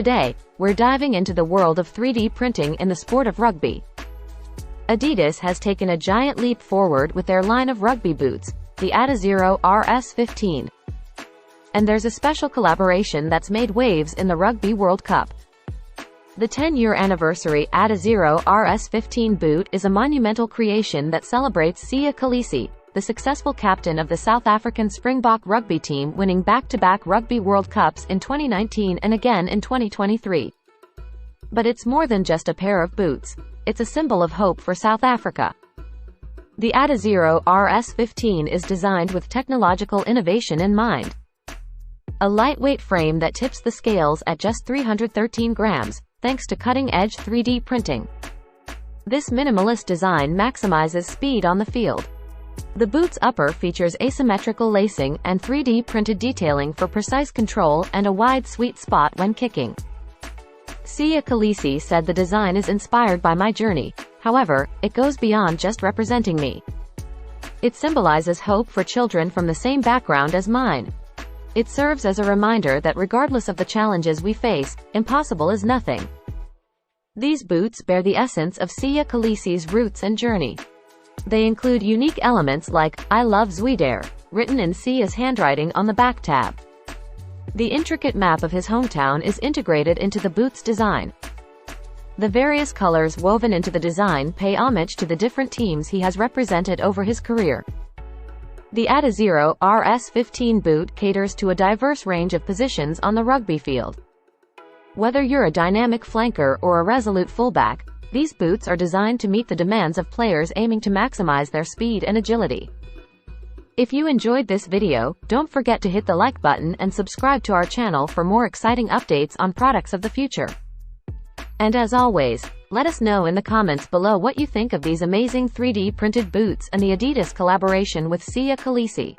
Today, we're diving into the world of 3D printing in the sport of rugby. Adidas has taken a giant leap forward with their line of rugby boots, the Adizero RS15. And there's a special collaboration that's made waves in the Rugby World Cup. The 10-year anniversary Adizero RS15 boot is a monumental creation that celebrates Siya Kolisi, the successful captain of the South African Springbok rugby team, winning back-to-back Rugby World Cups in 2019 and again in 2023. But it's more than just a pair of boots. It's a symbol of hope for South Africa. The Adizero RS15 is designed with technological innovation in mind. A lightweight frame that tips the scales at just 313 grams, thanks to cutting-edge 3D printing. This minimalist design maximizes speed on the field. The boot's upper features asymmetrical lacing and 3D printed detailing for precise control and a wide sweet spot when kicking. Siya Kolisi said the design is inspired by my journey, however, it goes beyond just representing me. It symbolizes hope for children from the same background as mine. It serves as a reminder that regardless of the challenges we face, impossible is nothing. These boots bear the essence of Siya Kolisi's roots and journey. They include unique elements like, "I love Zweden," written in Siya's handwriting on the back tab. The intricate map of his hometown is integrated into the boot's design. The various colors woven into the design pay homage to the different teams he has represented over his career. The Adizero RS15 boot caters to a diverse range of positions on the rugby field. Whether you're a dynamic flanker or a resolute fullback, these boots are designed to meet the demands of players aiming to maximize their speed and agility. If you enjoyed this video, don't forget to hit the like button and subscribe to our channel for more exciting updates on products of the future. And as always, let us know in the comments below what you think of these amazing 3D printed boots and the Adidas collaboration with Siya Kolisi.